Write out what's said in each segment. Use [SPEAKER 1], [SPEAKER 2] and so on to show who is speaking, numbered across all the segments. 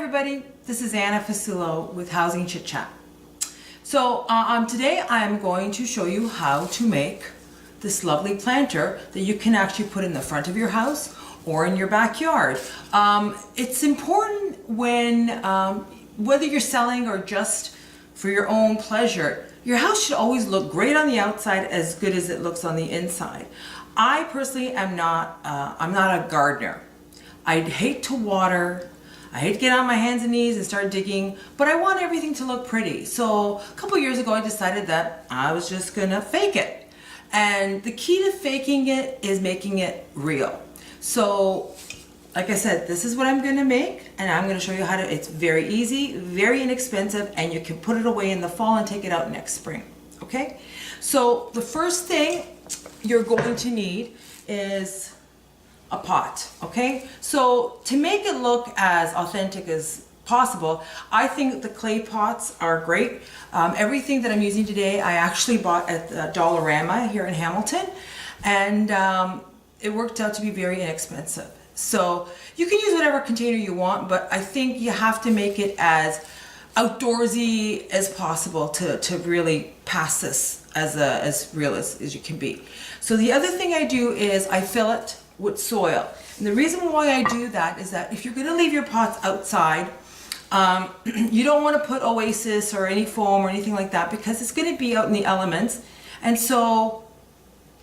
[SPEAKER 1] everybody, this is Anna Fasulo with Housing Chit Chat. So today I am going to show you how to make this lovely planter that you can actually put in the front of your house or in your backyard. It's important when, whether you're selling or just for your own pleasure, your house should always look great on the outside as good as it looks on the inside. I personally am not, I'm not a gardener. I hate to water. I hate to get on my hands and knees and start digging, but I want everything to look pretty. So a couple years ago, I decided that I was just gonna fake it. And the key to faking it is making it real. So, like I said, this is what I'm gonna make, and I'm gonna show you how to, it's very easy, very inexpensive, and you can put it away in the fall and take it out next spring, okay? So the first thing you're going to need is a pot, okay? So to make it look as authentic as possible, I think the clay pots are great. Everything that I'm using today, I actually bought at Dollarama here in Hamilton, and it worked out to be very inexpensive. So you can use whatever container you want, but I think you have to make it as outdoorsy as possible to really pass this as real as you can be. So the other thing I do is I fill it with soil. And the reason why I do that is that if you're gonna leave your pots outside, you don't wanna put Oasis or any foam or anything like that because it's gonna be out in the elements. And so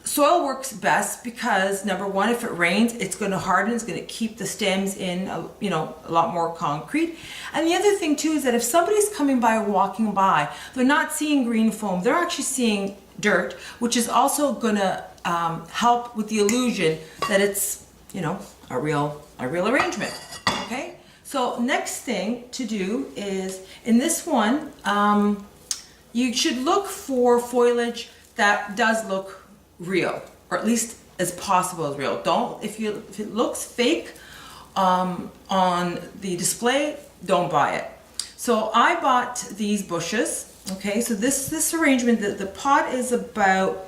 [SPEAKER 1] soil works best because number one, if it rains, it's gonna harden, it's gonna keep the stems in, a lot more concrete. And the other thing too is that if somebody's coming by, walking by, they're not seeing green foam, they're actually seeing dirt, which is also gonna help with the illusion that it's, a real arrangement, okay? So next thing to do is, in this one, you should look for foliage that does look real, or at least as possible as real. Don't, if it looks fake on the display, don't buy it. So I bought these bushes, okay? So this arrangement, the pot is about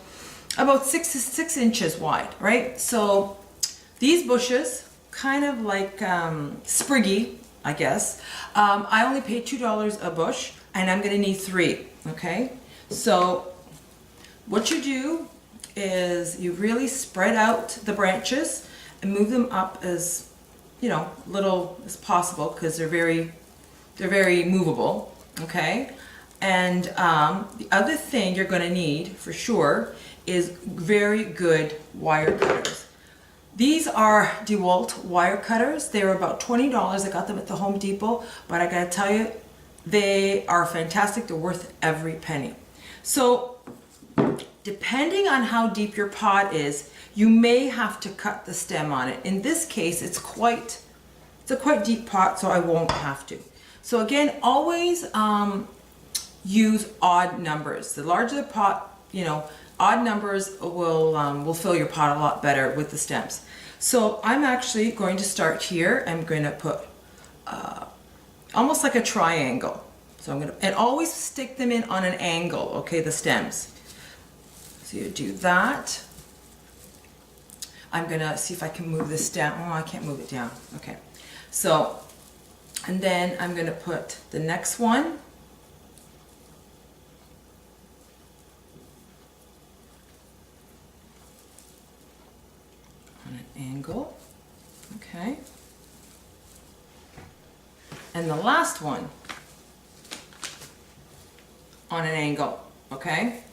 [SPEAKER 1] 6 inches wide, right? So these bushes, kind of like spriggy, I guess. I only paid $2 a bush, and I'm gonna need 3, okay? So what you do is you really spread out the branches and move them up as, little as possible because they're very movable, okay? And the other thing you're gonna need for sure is very good wire cutters. These are DeWalt wire cutters. They were about $20. I got them at the Home Depot, but I gotta tell you, they are fantastic. They're worth every penny. So depending on how deep your pot is, you may have to cut the stem on it. In this case, it's a quite deep pot, so I won't have to. So again, always use odd numbers. The larger the pot, odd numbers will fill your pot a lot better with the stems. So I'm actually going to start here. I'm going to put almost like a triangle. So I'm going to, and always stick them in on an angle, okay, the stems. So you do that. I'm going to see if I can move this down. Oh, I can't move it down. Okay. So, and then I'm going to put the next one. On an angle, okay, and the last one on an angle, okay.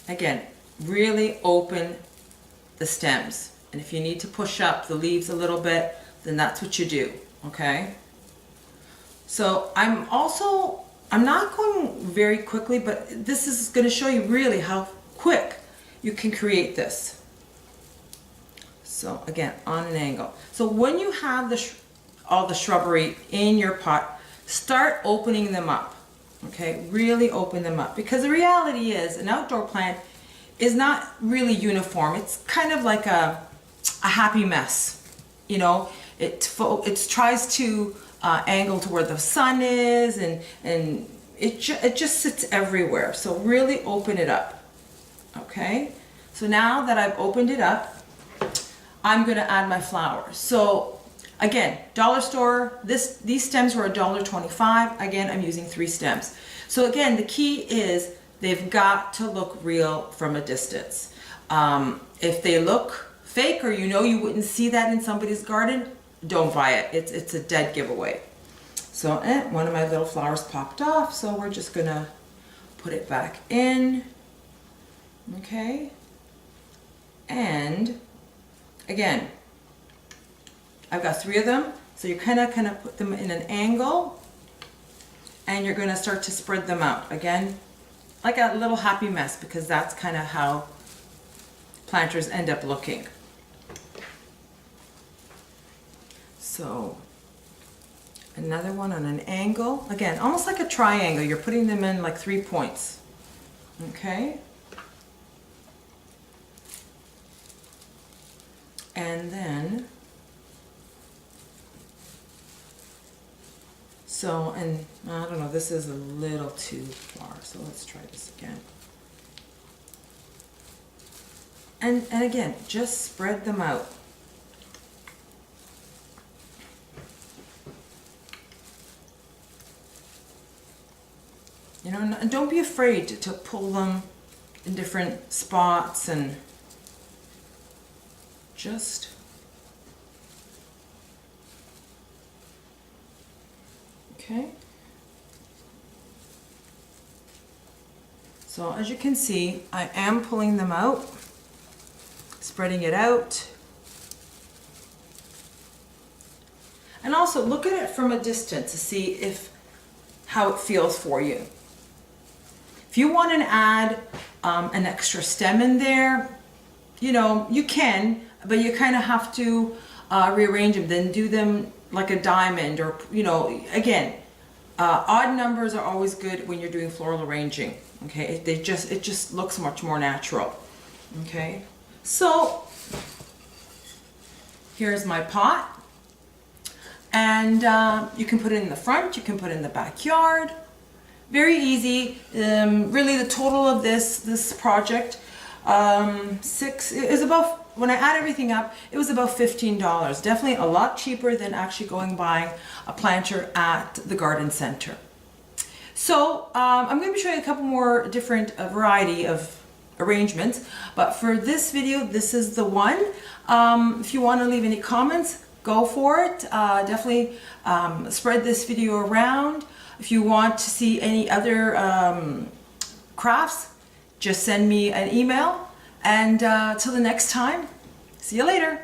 [SPEAKER 1] Again, really open the stems, and if you need to push up the leaves a little bit, then that's what you do, okay. So I'm not going very quickly, but this is going to show you really how quick you can create this. So again, on an angle. So when you have all the shrubbery in your pot, start opening them up, okay? Really open them up, because the reality is an outdoor plant is not really uniform. It's kind of like a happy mess, It tries to angle to where the sun is, and it just sits everywhere. So really open it up, okay? So now that I've opened it up, I'm going to add my flowers. So Again, dollar store, these stems were $1.25. Again, I'm using 3 stems. So again, the key is they've got to look real from a distance. If they look fake, or you know you wouldn't see that in somebody's garden, don't buy it. It's a dead giveaway. So one of my little flowers popped off, so we're just gonna put it back in. Okay. And again, I've got 3 of them, so you kind of put them in an angle, and you're going to start to spread them out. Again, like a little happy mess, because that's kind of how planters end up looking. So another one on an angle, again, almost like a triangle. You're putting them in like 3 points. Okay. And then, so, and I don't know, this is a little too far, so let's try this again. And again, just spread them out. You know, and don't be afraid to pull them in different spots, and just okay. So as you can see, I am pulling them out, spreading it out. And also look at it from a distance to see how it feels for you. If you want to add an extra stem in there, you know, you can, but you kind of have to rearrange them, then do them like a diamond, or, you know, again, odd numbers are always good when you're doing floral arranging. Okay, it just looks much more natural. Okay, so here's my pot, and you can put it in the front, you can put it in the backyard. Very easy. Really, the total of this project is about, when I add everything up, it was about $15. Definitely a lot cheaper than actually going buying a planter at the garden center. So I'm going to be showing you a couple more different variety of arrangements, but for this video, this is the one. If you want to leave any comments, go for it. Definitely spread this video around. If you want to see any other crafts, just send me an email. And till the next time, see you later.